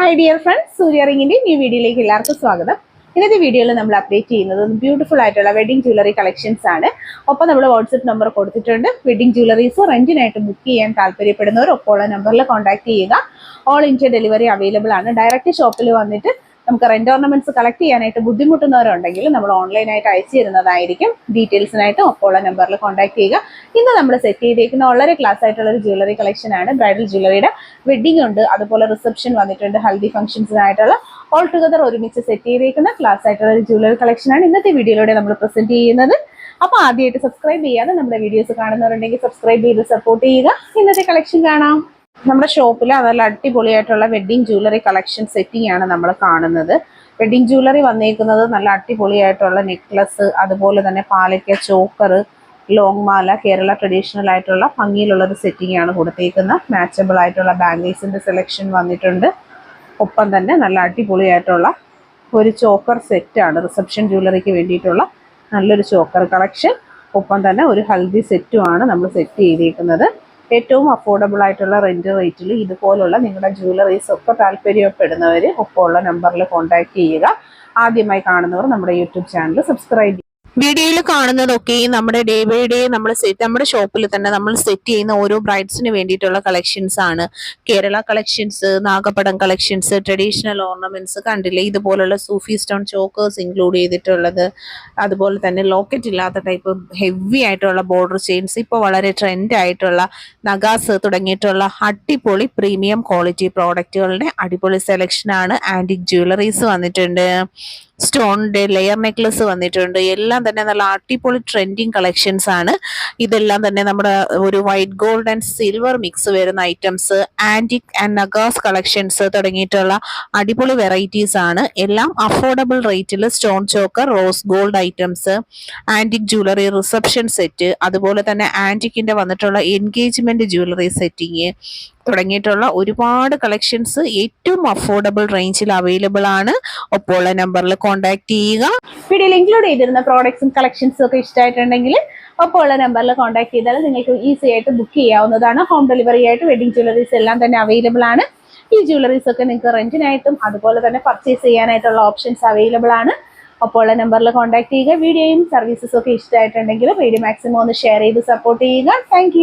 Hi dear friends, സൂര്യ റിങ്ങിൻ്റെ new വീഡിയോയിലേക്ക് എല്ലാവർക്കും സ്വാഗതം. ഇന്നത്തെ വീഡിയോയിൽ നമ്മൾ അപ്ഡേറ്റ് ചെയ്യുന്നത് ബ്യൂട്ടിഫുൾ ആയിട്ടുള്ള വെഡിങ് ജ്വല്ലറി കളക്ഷൻസ് ആണ്. ഒപ്പം നമ്മൾ വാട്സ്ആപ്പ് നമ്പർ കൊടുത്തിട്ടുണ്ട്. വെഡിങ് ജ്വല്ലറീസ് റെന്റിനായിട്ട് ബുക്ക് ചെയ്യാൻ താല്പര്യപ്പെടുന്നവർ ഒപ്പമുള്ള നമ്പറിൽ കോൺടാക്ട് ചെയ്യുക. ഓൾ ഇന്ത്യ ഡെലിവറി അവൈലബിൾ ആണ്. ഡയറക്റ്റ് ഷോപ്പിൽ വന്നിട്ട് നമുക്ക് റെന്റ് ഓർണമെന്റ്സ് കളക്ട് ചെയ്യാനായിട്ട് ബുദ്ധിമുട്ടുന്നവരുണ്ടെങ്കിൽ നമ്മൾ ഓൺലൈനായിട്ട് അയച്ചു തരുന്നതായിരിക്കും. ഡീറ്റെയിൽസിനായിട്ട് ഒപ്പമുള്ള നമ്പറിൽ കോൺടാക്ട് ചെയ്യുക. ഇന്ന് നമ്മൾ സെറ്റ് ചെയ്തേക്കുന്ന വളരെ ക്ലാസ് ആയിട്ടുള്ള ഒരു ജ്വല്ലറി കളക്ഷൻ ആണ്. ബ്രൈഡൽ ജ്വല്ലറിയുടെ വെഡിങ് ഉണ്ട്, അതുപോലെ റിസപ്ഷൻ വന്നിട്ടുണ്ട്, ഹൽദി ഫംഗ്ഷൻസിനായിട്ടുള്ള ഓൾ ടുഗദർ ഒരുമിച്ച് സെറ്റ് ചെയ്തേക്കുന്ന ക്ലാസ് ആയിട്ടുള്ള ഒരു ജ്വല്ലറി കളക്ഷൻ ആണ് ഇന്നത്തെ വീഡിയോയിലൂടെ നമ്മൾ പ്രസന്റ് ചെയ്യുന്നത്. അപ്പോൾ ആദ്യമായിട്ട് സബ്സ്ക്രൈബ് ചെയ്യാതെ നമ്മുടെ വീഡിയോസ് കാണുന്നവരുണ്ടെങ്കിൽ സബ്സ്ക്രൈബ് ചെയ്ത് സപ്പോർട്ട് ചെയ്യുക. ഇന്നത്തെ കളക്ഷൻ കാണാം. നമ്മുടെ ഷോപ്പിൽ നല്ല അടിപൊളിയായിട്ടുള്ള വെഡ്ഡിങ് ജ്വല്ലറി കളക്ഷൻ സെറ്റിംഗ് ആണ് നമ്മൾ കാണുന്നത്. വെഡ്ഡിങ് ജ്വല്ലറി വന്നേക്കുന്നത് നല്ല അടിപൊളിയായിട്ടുള്ള നെക്ലസ്, അതുപോലെ തന്നെ പാലക്ക, ചോക്കർ, ലോങ് മാല, കേരള ട്രഡീഷണൽ ആയിട്ടുള്ള ഭംഗിയിലുള്ളൊരു സെറ്റിംഗ് ആണ് കൊടുത്തേക്കുന്നത്. മാച്ചബിൾ ആയിട്ടുള്ള ബാംഗിൾസിന്റെ സെലക്ഷൻ വന്നിട്ടുണ്ട്. ഒപ്പം തന്നെ നല്ല അടിപൊളിയായിട്ടുള്ള ഒരു ചോക്കർ സെറ്റാണ്, റിസപ്ഷൻ ജ്വല്ലറിക്ക് വേണ്ടിയിട്ടുള്ള നല്ലൊരു ചോക്കർ കളക്ഷൻ. ഒപ്പം തന്നെ ഒരു ഹൽദി സെറ്റുമാണ് നമ്മൾ സെറ്റ് ചെയ്തേക്കുന്നത്. ഏറ്റവും അഫോർഡബിൾ ആയിട്ടുള്ള റെന്റ് റേറ്റിൽ ഇതുപോലുള്ള നിങ്ങളുടെ ജ്വല്ലറീസ് ഒക്കെ താല്പര്യപ്പെടുന്നവർ ഒപ്പമുള്ള നമ്പറിൽ കോൺടാക്ട് ചെയ്യുക. ആദ്യമായി കാണുന്നവർ നമ്മുടെ യൂട്യൂബ് ചാനൽ സബ്സ്ക്രൈബ് ചെയ്യുക. വീഡിയോയിൽ കാണുന്നതൊക്കെ നമ്മുടെ ഡേ ബൈ ഡേ നമ്മുടെ ഷോപ്പിൽ തന്നെ നമ്മൾ സെറ്റ് ചെയ്യുന്ന ഓരോ ബ്രൈഡ്സിന് വേണ്ടിയിട്ടുള്ള കളക്ഷൻസ് ആണ്. കേരള കളക്ഷൻസ്, നാഗപടം കളക്ഷൻസ്, ട്രഡീഷണൽ ഓർണമെന്റ്സ് കണ്ടില്ലേ, ഇതുപോലുള്ള സൂഫി സ്റ്റോൺ ചോക്കേഴ്സ് ഇൻക്ലൂഡ് ചെയ്തിട്ടുള്ളത്, അതുപോലെ തന്നെ ലോക്കറ്റ് ഇല്ലാത്ത ടൈപ്പ് ഹെവി ആയിട്ടുള്ള ബോർഡർ ചെയിൻസ്, ഇപ്പോൾ വളരെ ട്രെൻഡ് ആയിട്ടുള്ള നഗാസ് തുടങ്ങിയിട്ടുള്ള അടിപൊളി പ്രീമിയം ക്വാളിറ്റി പ്രോഡക്റ്റുകളുടെ അടിപൊളി സെലക്ഷനാണ്. ആന്റിക് ജ്വല്ലറീസ് വന്നിട്ടുണ്ട്, സ്റ്റോണിന്റെ ലെയർ നെക്ലസ് വന്നിട്ടുണ്ട്. എല്ലാം തന്നെ നല്ല അടിപൊളി ട്രെൻഡിങ് കളക്ഷൻസ് ആണ്. ഇതെല്ലാം തന്നെ നമ്മുടെ ഒരു white gold and silver mix വരുന്ന ഐറ്റംസ്, ആന്റിക് ആൻഡ് നഗാസ് കളക്ഷൻസ് തുടങ്ങിയിട്ടുള്ള അടിപൊളി വെറൈറ്റീസ് ആണ്. എല്ലാം അഫോർഡബിൾ റേറ്റിൽ stone choker, rose gold items, antique jewellery reception set, അതുപോലെ തന്നെ ആന്റിക്കിന്റെ വന്നിട്ടുള്ള എൻഗേജ്മെന്റ് ജ്വല്ലറി സെറ്റിങ് തുടങ്ങിയിട്ടുള്ള ഒരുപാട് കളക്ഷൻസ് ഏറ്റവും അഫോർഡബിൾ റേഞ്ചിൽ അവൈലബിൾ ആണ്. ഒപ്പമുള്ള നമ്പറിൽ കോൺടാക്ട് ചെയ്യുക. വീഡിയോയിൽ ഇൻക്ലൂഡ് ചെയ്തിരുന്ന പ്രോഡക്ട്സും കളക്ഷൻസും ഒക്കെ ഇഷ്ടമായിട്ടുണ്ടെങ്കിൽ ഒപ്പമുള്ള നമ്പറിൽ കോൺടാക്ട് ചെയ്താൽ നിങ്ങൾക്ക് ഈസി ആയിട്ട് ബുക്ക് ചെയ്യാവുന്നതാണ്. ഹോം ഡെലിവറി ആയിട്ട് വെഡിങ് ജ്വല്ലറീസ് എല്ലാം തന്നെ അവൈലബിൾ ആണ്. ഈ ജ്വല്ലറീസ് ഒക്കെ നിങ്ങൾക്ക് റെന്റിനായിട്ടും അതുപോലെ തന്നെ പർച്ചേസ് ചെയ്യാനായിട്ടുള്ള ഓപ്ഷൻസ് അവൈലബിൾ ആണ്. ഒപ്പമുള്ള നമ്പറിൽ കോൺടാക്ട് ചെയ്യുക. വീഡിയോയും സർവീസസും ഒക്കെ ഇഷ്ടമായിട്ടുണ്ടെങ്കിൽ വീഡിയോ മാക്സിമം ഒന്ന് ഷെയർ ചെയ്ത് സപ്പോർട്ട് ചെയ്യുക. താങ്ക്